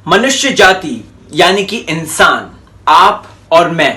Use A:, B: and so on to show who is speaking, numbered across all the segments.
A: मनुष्य जाति यानी कि इंसान, आप और मैं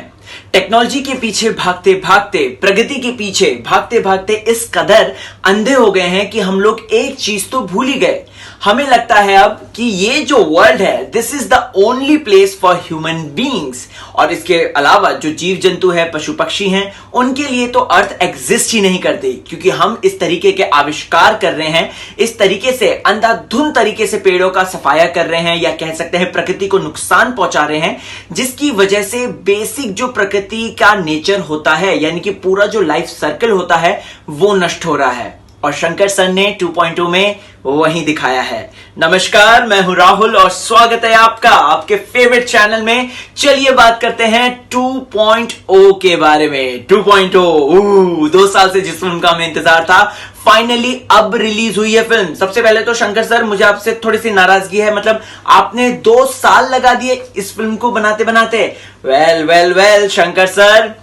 A: टेक्नोलॉजी के पीछे भागते भागते, प्रगति के पीछे भागते भागते इस कदर अंधे हो गए हैं कि हम लोग एक चीज तो भूल ही गए। हमें लगता है अब कि ये जो वर्ल्ड है, this is the only place for human beings. और इसके अलावा जो जीव जंतु है, पशु पक्षी हैं, उनके लिए तो अर्थ एग्जिस्ट ही नहीं करती, क्योंकि हम इस तरीके के आविष्कार कर रहे हैं, इस तरीके से अंधाधुंध तरीके से पेड़ों का सफाया कर रहे हैं, या कह सकते हैं प्रकृति को नुकसान पहुंचा रहे हैं, जिसकी वजह से बेसिक जो प्रकृति का नेचर होता है, यानी कि पूरा जो लाइफ सर्कल होता है, वो नष्ट हो रहा है। और शंकर सर ने 2.0 में वही दिखाया है। नमस्कार, मैं हूं राहुल और स्वागत है आपका आपके फेवरेट चैनल में। चलिए बात करते हैं 2.0 के बारे में। 2.0 2 साल से जिस फिल्म का हमें इंतजार था, फाइनली अब रिलीज हुई है फिल्म। सबसे पहले तो शंकर सर, मुझे आपसे थोड़ी सी नाराजगी है, मतलब आपने 2 साल लगा दिए इस फिल्म को बनाते बनाते। वेल शंकर सर,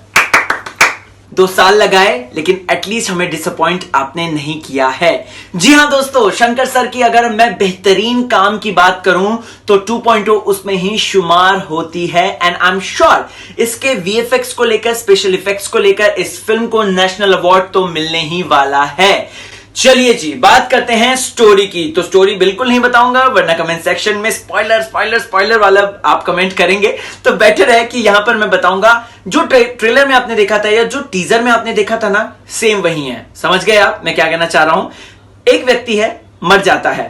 A: 2 साल लगाए, लेकिन एटलीस्ट हमें डिसअपॉइंट आपने नहीं किया है। जी हां दोस्तों, शंकर सर की अगर मैं बेहतरीन काम की बात करूं तो 2.0 उसमें ही शुमार होती है। एंड आई एम श्योर इसके वीएफएक्स को लेकर, स्पेशल इफेक्ट्स को लेकर इस फिल्म को नेशनल अवार्ड तो मिलने ही वाला है। चलिए जी, बात करते हैं स्टोरी की। तो स्टोरी बिल्कुल नहीं बताऊंगा, वरना कमेंट सेक्शन में स्पॉइलर वाला आप कमेंट करेंगे, तो बेटर है कि यहां पर मैं बताऊंगा। जो ट्रेलर में आपने देखा था या जो टीजर में आपने देखा था ना, सेम वही है। समझ गए आप मैं क्या कहना चाह रहा हूं? एक व्यक्ति है, मर जाता है,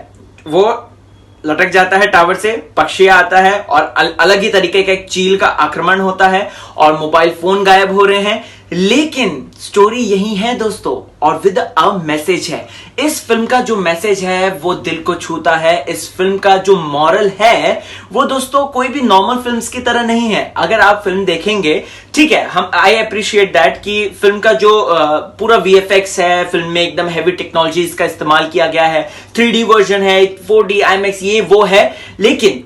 A: वो लटक जाता है टावर से, पक्षी आता है और अलग ही तरीके का एक चील का आक्रमण होता है और मोबाइल फोन गायब हो रहे हैं। लेकिन स्टोरी यही है दोस्तों, और विद अ मैसेज है। इस फिल्म का जो मैसेज है वो दिल को छूता है। इस फिल्म का जो मॉरल है वो दोस्तों कोई भी नॉर्मल फिल्म्स की तरह नहीं है। अगर आप फिल्म देखेंगे, ठीक है, हम आई अप्रिशिएट दैट कि फिल्म का जो पूरा वीएफएक्स है, फिल्म में एकदम हैवी टेक्नोलॉजीज का इस्तेमाल किया गया है, 3D वर्जन है, 4D IMAX, ये वो है। लेकिन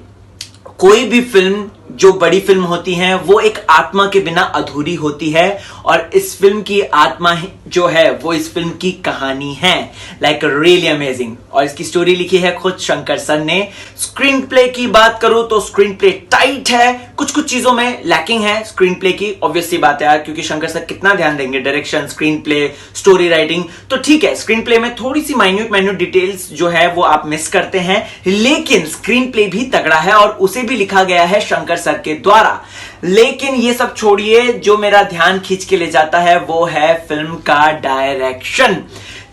A: कोई भी फिल्म जो बड़ी फिल्म होती है वो एक आत्मा के बिना अधूरी होती है, और इस फिल्म की आत्मा जो है वो इस फिल्म की कहानी है। Like really amazing. और इसकी स्टोरी लिखी है खुद शंकर सर ने। स्क्रीन प्ले की बात करूं तो स्क्रीन प्ले टाइट है, कुछ चीजों में लैकिंग है स्क्रीन प्ले की। ऑब्वियसली बात है यार, क्योंकि शंकर सर कितना ध्यान देंगे direction, screen play, story writing. तो ठीक है, स्क्रीन प्ले में थोड़ी सी माइन्यूट डिटेल्स जो है वो आप मिस करते हैं, लेकिन स्क्रीन प्ले भी तगड़ा है और उसे भी लिखा गया है शंकर सर के द्वारा। लेकिन ये सब छोड़िए, जो मेरा ध्यान खींच के ले जाता है वो है फिल्म का डायरेक्शन।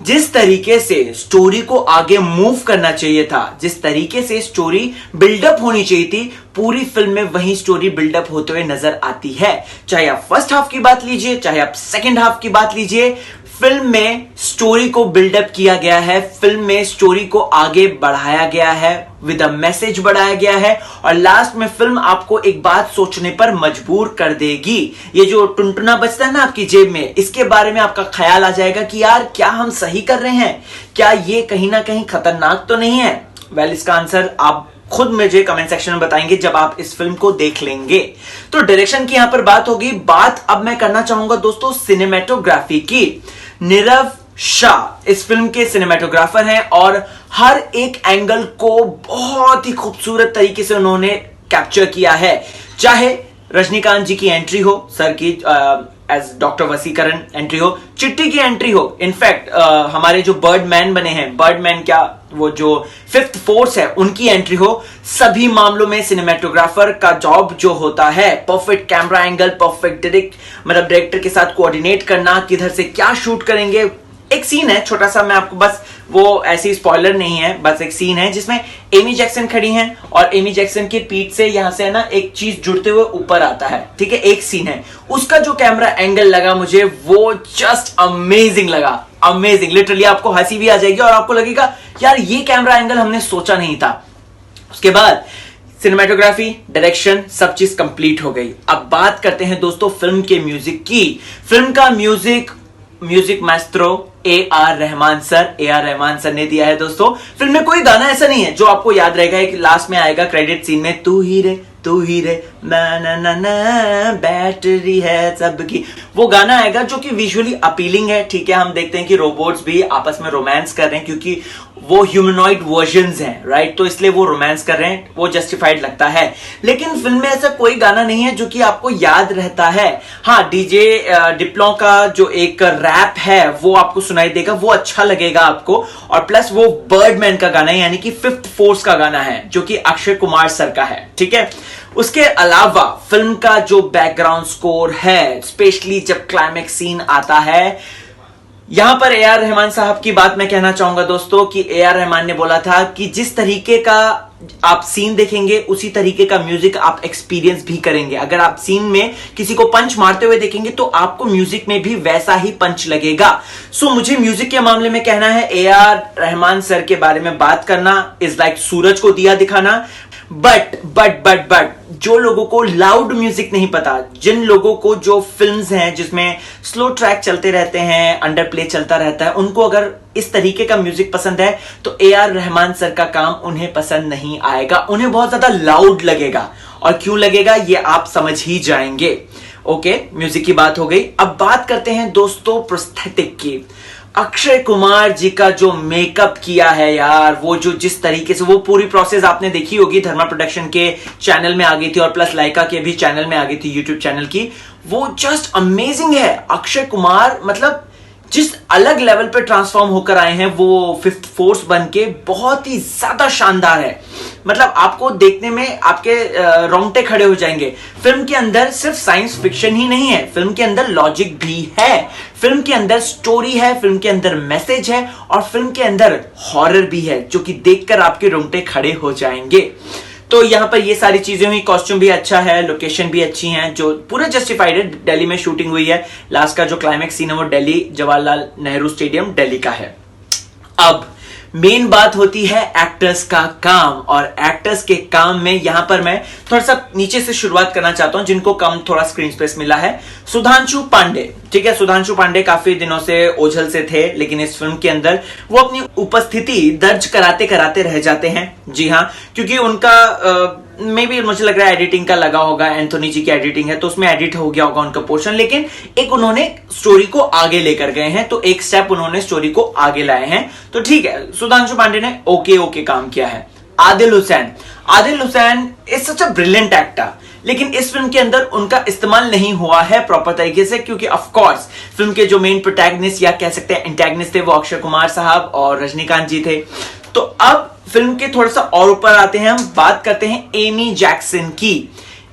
A: जिस तरीके से स्टोरी को आगे मूव करना चाहिए था, जिस तरीके से स्टोरी बिल्डअप होनी चाहिए थी, पूरी फिल्म में वही स्टोरी बिल्डअप होते हुए नजर आती है। चाहे आप फर्स्ट हाफ की बात लीजिए, चाहे आप सेकेंड हाफ की बात लीजिए, फिल्म में स्टोरी को बिल्डअप किया गया है, फिल्म में स्टोरी को आगे बढ़ाया गया है, विद अ मैसेज बढ़ाया गया है, और लास्ट में फिल्म आपको एक बात सोचने पर मजबूर कर देगी। ये जो टुनटुना बजता है ना आपकी जेब में, इसके बारे में आपका ख्याल आ जाएगा कि यार क्या हम सही कर रहे हैं, क्या ये कहीं ना कहीं खतरनाक तो नहीं है? वेल, इसका आंसर आप खुद मुझे कमेंट सेक्शन में बताएंगे जब आप इस फिल्म को देख लेंगे। तो डायरेक्शन की यहां पर बात होगी। बात अब मैं करना चाहूंगा दोस्तों सिनेमेटोग्राफी की। नीरव शाह इस फिल्म के सिनेमेटोग्राफर हैं और हर एक एंगल को बहुत ही खूबसूरत तरीके से उन्होंने कैप्चर किया है। चाहे रजनीकांत जी की एंट्री हो, सर की एज डॉक्टर वसीकरण एंट्री हो, चिट्टी की एंट्री हो, इनफैक्ट हमारे जो बर्डमैन बने हैं, बर्डमैन क्या, वो जो 5th फोर्स है, उनकी एंट्री हो, सभी मामलों में सिनेमेटोग्राफर का जॉब जो होता है, perfect camera angle, perfect director के साथ कोऑर्डिनेट करना, किधर से क्या शूट करेंगे। एक सीन है छोटा सा, मैं आपको बस, वो ऐसी स्पॉइलर नहीं है, बस एक सीन है जिसमें एमी जैक्सन खड़ी हैं और एमी जैक्सन की पीठ से यहां से है ना एक चीज जुड़ते हुए ऊपर आता है, ठीक है, एक सीन है। उसका जो कैमरा एंगल लगा मुझे, वो जस्ट अमेजिंग लगा, अमेजिंग। लिटरली आपको हंसी भी आ जाएगी और आपको लगेगा यार ये कैमरा एंगल हमने सोचा नहीं था। उसके बाद सिनेमेटोग्राफी, डायरेक्शन, सब चीज कंप्लीट हो गई। अब बात करते हैं दोस्तों फिल्म के म्यूजिक की। फिल्म का music maestro AR Rahman sir ने दिया है दोस्तों। फिल्म में कोई गाना ऐसा नहीं है जो आपको याद रहेगा कि लास्ट में आएगा क्रेडिट सीन में, तू ही रे ना ना ना ना बैटरी है सबकी, वो गाना आएगा जो कि विजुअली अपीलिंग है। ठीक है, हम देखते हैं कि रोबोट्स भी आपस में रोमांस कर रहे हैं, क्योंकि वो ह्यूमनॉइड वर्जन्स हैं, राइट? तो इसलिए वो रोमांस कर रहे हैं, वो जस्टिफाइड लगता है। लेकिन फिल्म में ऐसा कोई गाना नहीं है जो कि आपको याद रहता है। हाँ, डीजे डिप्लो का जो एक रैप है वो आपको सुनाई देगा, वो अच्छा लगेगा आपको। और प्लस वो बर्डमैन का गाना है, यानी कि फिफ्थ फोर्स का गाना है, जो कि अक्षय कुमार सर का है, ठीक है। उसके अलावा फिल्म का जो बैकग्राउंड स्कोर है, स्पेशली जब क्लाइमेक्स सीन आता है, यहां पर ए आर रहमान साहब की बात मैं कहना चाहूंगा दोस्तों कि ए आर रहमान ने बोला था कि जिस तरीके का आप सीन देखेंगे उसी तरीके का म्यूजिक आप एक्सपीरियंस भी करेंगे। अगर आप सीन में किसी को पंच मारते हुए देखेंगे तो आपको म्यूजिक में भी वैसा ही पंच लगेगा। सो मुझे म्यूजिक के मामले में कहना है, ए आर रहमान सर के बारे में बात करना इज लाइक सूरज को दिया दिखाना। बट जो लोगों को लाउड म्यूजिक नहीं पता, जिन लोगों को जो फिल्म्स हैं जिसमें स्लो ट्रैक चलते रहते हैं, अंडर प्ले चलता रहता है, उनको अगर इस तरीके का म्यूजिक पसंद है तो ए आर रहमान सर का काम उन्हें पसंद नहीं आएगा, उन्हें बहुत ज्यादा लाउड लगेगा। और क्यों लगेगा ये आप समझ ही जाएंगे। ओके, म्यूजिक की बात हो गई। अब बात करते हैं दोस्तों प्रोस्थेटिक की। अक्षय कुमार जी का जो मेकअप किया है यार, वो जो जिस तरीके से वो पूरी प्रोसेस आपने देखी होगी, धर्मा प्रोडक्शन के चैनल में आ गई थी और प्लस लाइका के भी चैनल में आ गई थी, यूट्यूब चैनल की। वो जस्ट अमेजिंग है। अक्षय कुमार मतलब जिस अलग लेवल पे ट्रांसफॉर्म होकर आए हैं वो फिफ्थ फोर्स बन के, बहुत ही ज्यादा शानदार है। मतलब आपको देखने में आपके रोंगटे खड़े हो जाएंगे। फिल्म के अंदर सिर्फ साइंस फिक्शन ही नहीं है, फिल्म के अंदर लॉजिक भी है, फिल्म के अंदर स्टोरी है, फिल्म के अंदर मैसेज है और फिल्म के अंदर हॉरर भी है, जो कि देखकर आपके रोंगटे खड़े हो जाएंगे। तो यहां पर ये सारी चीजें हुई, कॉस्ट्यूम भी अच्छा है, लोकेशन भी अच्छी हैं, जो पूरे जस्टिफाइड है। दिल्ली में शूटिंग हुई है, लास्ट का जो क्लाइमेक्स सीन है वो दिल्ली जवाहरलाल नेहरू स्टेडियम दिल्ली का है। अब मेन बात होती है एक्टर्स का काम, और एक्टर्स के काम में यहां पर मैं थोड़ा सा नीचे से शुरुआत करना चाहता हूं, जिनको कम थोड़ा स्क्रीन स्पेस मिला है। सुधांशु पांडे, ठीक है, सुधांशु पांडे काफी दिनों से ओझल से थे, लेकिन इस फिल्म के अंदर वो अपनी उपस्थिति दर्ज कराते कराते रह जाते हैं। जी हाँ, क्योंकि उनका मे भी मुझे लग रहा है एडिटिंग का लगा होगा, एंथोनी जी की एडिटिंग है तो उसमें एडिट हो गया होगा उनका पोर्शन, लेकिन एक उन्होंने स्टोरी को आगे लेकर गए हैं, तो एक स्टेप उन्होंने स्टोरी को आगे लाए हैं, तो ठीक है, सुधांशु पांडे ने ओके काम किया है। Adil Hussain is such a brilliant actor, लेकिन इस फिल्म के अंदर उनका इस्तेमाल नहीं हुआ है प्रॉपर तरीके से, क्योंकि ऑफ कोर्स फिल्म के जो मेन प्रोटैगनिस्ट या कह सकते हैं एंटैगनिस्ट थे वो अक्षय कुमार साहब और रजनीकांत जी थे। तो अब फिल्म के थोड़ा सा और ऊपर आते हैं, हम बात करते हैं एमी जैक्सन की।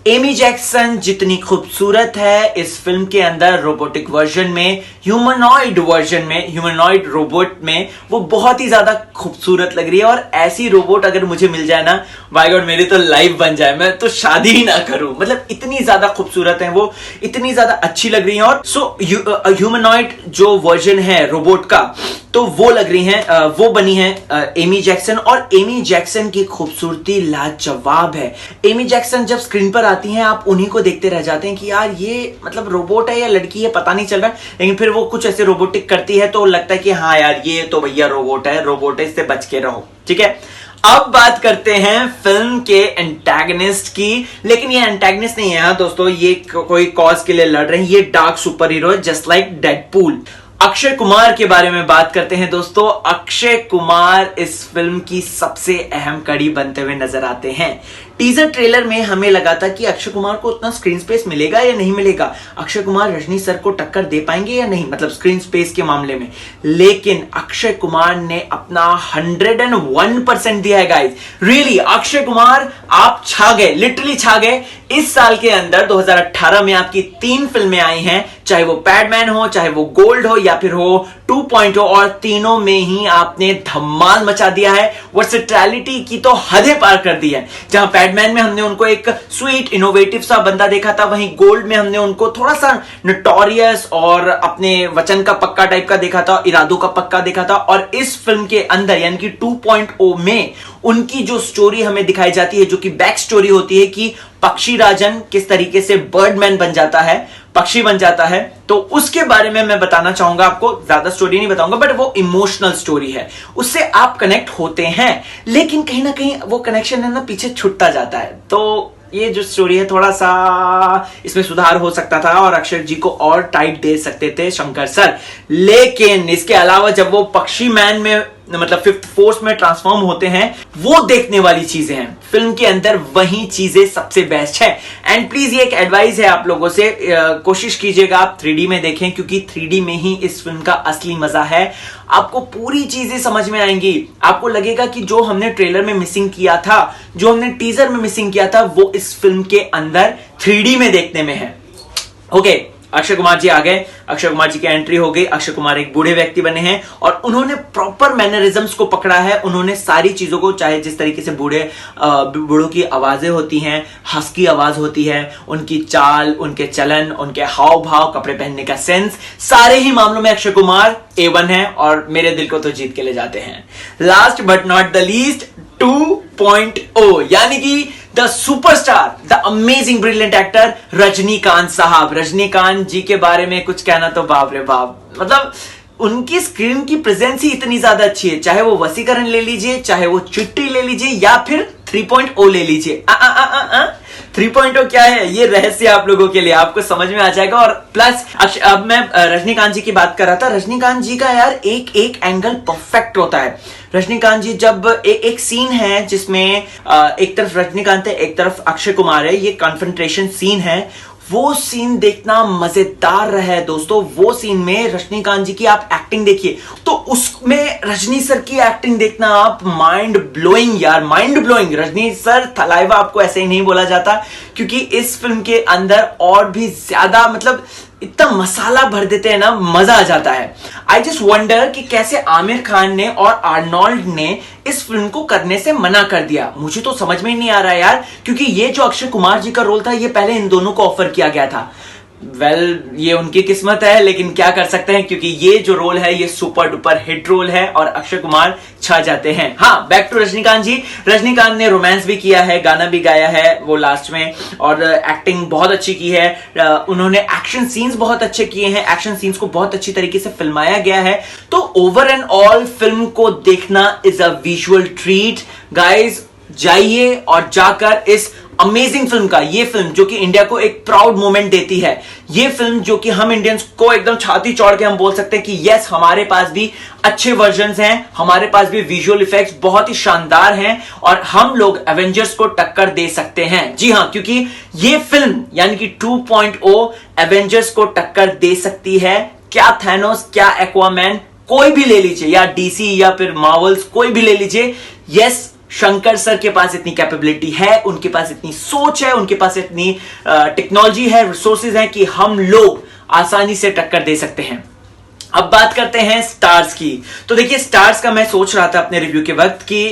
A: एमी जैक्सन जितनी खूबसूरत है इस फिल्म के अंदर रोबोटिक वर्जन में, ह्यूमनॉइड रोबोट में वो बहुत ही ज्यादा खूबसूरत लग रही है। और ऐसी रोबोट अगर मुझे मिल जाए ना, बाय गॉड मेरी तो लाइफ बन जाए, मैं तो शादी ही ना करूं। मतलब इतनी ज्यादा खूबसूरत है वो, इतनी ज्यादा अच्छी लग रही है। और सो ह्यूमनॉइड जो वर्जन है रोबोट का, तो वो लग रही है, वो बनी है एमी जैक्सन, और एमी जैक्सन की खूबसूरती लाजवाब है। एमी जैक्सन जब स्क्रीन पर आती हैं आप उन्हीं को देखते रह जाते हैं कि यार ये मतलब रोबोट है या लड़की है पता नहीं चल रहा है, लेकिन फिर वो कुछ ऐसे रोबोटिक करती है तो लगता है कि हाँ यार ये तो भैया रोबोट है, इससे बच के रहो, ठीक है। अब बात करते हैं फिल्म के एंटैगनिस्ट की, लेकिन ये एंटैगनिस्ट नहीं है दोस्तों, ये कोई कॉज के लिए लड़ रहे हैं, ये डार्क सुपर हीरो है just like Deadpool. Akshay Kumar के बारे में बात करते हैं दोस्तों। अक्षय कुमार इस फिल्म की सबसे अहम कड़ी बनते हुए नजर आते हैं। टीजर ट्रेलर में हमें लगा था कि अक्षय कुमार को उतना स्क्रीन स्पेस मिलेगा या नहीं मिलेगा, अक्षय कुमार रजनी सर को टक्कर दे पाएंगे या नहीं, मतलब स्क्रीन स्पेस के मामले में। लेकिन अक्षय कुमार ने अपना 101% दिया है गाइस। रियली अक्षय कुमार आप छा गए, लिटरली छा गए। इस साल के अंदर 2018 में आपकी 3 फिल्में आई हैं, चाहे वो पैडमैन हो, चाहे वो गोल्ड हो या फिर हो 2.0, और तीनों में ही आपने धमाल मचा दिया है। वर्सेटैलिटी की तो हदें पार कर दी है। जहां पैडमैन में हमने उनको एक स्वीट इनोवेटिव सा बंदा देखा था, वहीं गोल्ड में हमने उनको थोड़ा सा नोटोरियस और अपने वचन का पक्का टाइप का देखा था, इरादों का पक्का देखा था। और इस फिल्म के अंदर यानी कि 2.0 में उनकी जो स्टोरी हमें दिखाई जाती है, जो कि बैक स्टोरी होती है कि पक्षी राजन किस तरीके से बर्डमैन बन जाता है, पक्षी बन जाता है, तो उसके बारे में मैं बताना चाहूंगा आपको। ज्यादा स्टोरी नहीं बताऊंगा, बट वो इमोशनल स्टोरी है, उससे आप कनेक्ट होते हैं, लेकिन कहीं ना कहीं वो कनेक्शन है ना पीछे छूटता जाता है। तो ये जो स्टोरी है थोड़ा सा इसमें सुधार हो सकता था और अक्षय जी को और टाइट दे सकते थे शंकर सर। लेकिन इसके अलावा जब वो पक्षी मैन में मतलब फिफ्थ फोर्स में ट्रांसफॉर्म होते हैं, वो देखने वाली चीजें हैं फिल्म के अंदर, वही चीजें सबसे बेस्ट है। एंड प्लीज ये एक एडवाइस है आप लोगों से, कोशिश कीजिएगा आप 3D में देखें, क्योंकि 3D में ही इस फिल्म का असली मजा है। आपको पूरी चीजें समझ में आएंगी, आपको लगेगा कि जो हमने ट्रेलर में मिसिंग किया था, जो हमने टीजर में मिसिंग किया था, वो इस फिल्म के अंदर 3D में देखने में है। ओके, अक्षय कुमार जी आ गए, अक्षय कुमार जी की एंट्री हो गई। अक्षय कुमार एक बूढ़े व्यक्ति बने हैं और उन्होंने प्रॉपर मैनरिज्म्स को पकड़ा है। उन्होंने सारी चीजों को, चाहे जिस तरीके से बूढ़ों की आवाजें होती हैं, हस्की आवाज होती है, उनकी चाल, उनके चलन, उनके हाव भाव, कपड़े पहनने का सेंस, सारे ही मामलों में अक्षय कुमार A1 है और मेरे दिल को तो जीत के ले जाते हैं। Last but not the least 2.0 यानी कि the superstar, the amazing brilliant actor Rajinikanth साहब। रजनीकांत जी के बारे में कुछ कहना तो बाप रे बाप, मतलब उनकी स्क्रीन की प्रेजेंस ही इतनी ज्यादा अच्छी है, चाहे वो वसीकरण ले लीजिए, चाहे वो चिट्ठी ले लीजिए, या फिर 3.0 ले लीजिए। 3.0 क्या है, ये रहस्य आप लोगों के लिए, आपको समझ में आ जाएगा। और प्लस अब मैं रजनीकांत जी की बात कर रहा था, रजनीकांत जी का यार एक एक एंगल परफेक्ट होता है। रजनीकांत जी जब एक सीन है जिसमें एक तरफ रजनीकांत है, एक तरफ अक्षय कुमार है, ये कॉन्फ्रंटेशन सीन है, वो सीन देखना मजेदार रहा है दोस्तों। वो सीन में रजनीकांत जी की आप एक्टिंग देखिए, तो उसमें रजनी सर की एक्टिंग देखना आप माइंड ब्लोइंग यार, mind blowing. Rajni sir Thalaiva आपको ऐसे ही नहीं बोला जाता, क्योंकि इस फिल्म के अंदर और भी ज्यादा, मतलब इतना मसाला भर देते हैं ना, मजा आ जाता है। आई जस्ट वंडर कि कैसे आमिर खान ने और आर्नोल्ड ने इस फिल्म को करने से मना कर दिया। मुझे तो समझ में ही नहीं आ रहा यार, क्योंकि ये जो अक्षय कुमार जी का रोल था, ये पहले इन दोनों को ऑफर किया गया था। ये उनकी किस्मत है, लेकिन क्या कर सकते हैं, क्योंकि ये जो रोल है ये सुपर डुपर हिट रोल है और अक्षय कुमार छा जाते हैं। हाँ, बैक टू रजनीकांत जी। रजनीकांत ने रोमांस भी किया है, गाना भी गाया है वो लास्ट में, और एक्टिंग बहुत अच्छी की है। उन्होंने एक्शन सीन्स बहुत अच्छे किए हैं, एक्शन सीन्स को बहुत अच्छी तरीके से फिल्माया गया है। तो ओवर एंड ऑल फिल्म को देखना is a visual treat guys. जाइए और जाकर इस अमेजिंग फिल्म का, ये फिल्म जो कि इंडिया को एक प्राउड मोमेंट देती है, ये फिल्म जो कि हम इंडियंस को एकदम छाती चौड़ के हम बोल सकते हैं कि यस, हमारे पास भी अच्छे वर्जन्स हैं, हमारे पास भी विजुअल इफेक्ट्स बहुत ही शानदार हैं और हम लोग एवेंजर्स को टक्कर दे सकते हैं। जी हां, क्योंकि ये फिल्म यानी कि 2.0 एवेंजर्स को टक्कर दे सकती है। क्या थैनोस, क्या एक्वामैन, कोई भी ले लीजिए, या डीसी या फिर मार्वल्स, कोई भी ले लीजिए। यस, शंकर सर के पास इतनी कैपेबिलिटी है, उनके पास इतनी सोच है, उनके पास इतनी टेक्नोलॉजी है, रिसोर्सेज हैं कि हम लोग आसानी से टक्कर दे सकते हैं। अब बात करते हैं स्टार्स की। तो देखिए, स्टार्स का मैं सोच रहा था अपने रिव्यू के वक्त कि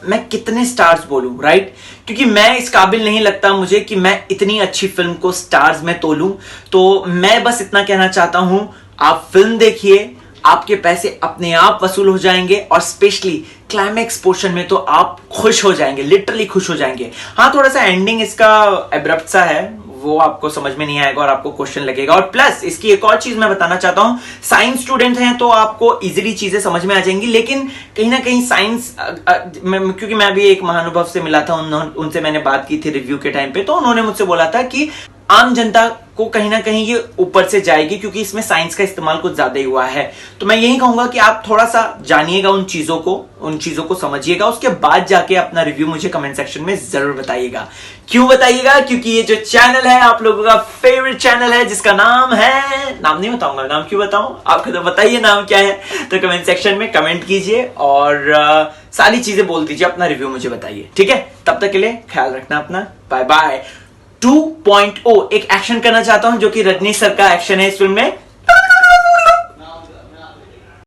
A: मैं कितने स्टार्स बोलूं, राइट? क्योंकि मैं इस काबिल नहीं लगता मुझे कि मैं इतनी अच्छी फिल्म को स्टार्स में तोलूं। तो मैं बस इतना कहना चाहता हूं, आप फिल्म देखिए, आपके पैसे अपने आप वसूल हो जाएंगे और स्पेशली क्लाइमैक्स पोर्शन में तो आप खुश हो जाएंगे, लिटरली खुश हो जाएंगे। हाँ, थोड़ा सा एंडिंग इसका एब्रप्ट सा है, वो आपको समझ में नहीं आएगा और आपको क्वेश्चन लगेगा। और प्लस इसकी एक और चीज मैं बताना चाहता हूं, साइंस स्टूडेंट हैं तो आपको इजीली चीजें समझ में आ जाएंगी, लेकिन कहीं ना कहीं साइंस, क्योंकि मैं भी एक महानुभव से मिला था, उनसे मैंने बात की थी रिव्यू के टाइम पे, तो उन्होंने मुझसे बोला था कि आम जनता को कहीं ना कहीं ये ऊपर से जाएगी, क्योंकि इसमें साइंस का इस्तेमाल कुछ ज्यादा ही हुआ है। तो मैं यही कहूंगा कि आप थोड़ा सा जानिएगा उन चीजों को समझिएगा, उसके बाद जाके अपना रिव्यू मुझे कमेंट सेक्शन में जरूर बताइएगा। क्यों बताइएगा? क्योंकि ये जो चैनल है आप लोगों का फेवरेट चैनल है, जिसका नाम है, नाम नहीं बताऊंगा, नाम क्यों बताऊं, आपको तो बताइए नाम क्या है। तो कमेंट सेक्शन में कमेंट कीजिए और सारी चीजें बोल दीजिए, अपना रिव्यू मुझे बताइए, ठीक है? तब तक के लिए ख्याल रखना अपना, बाय बाय। 2.0 एक एक्शन करना चाहता हूं जो कि रजनी सर का एक्शन है इस फिल्म में।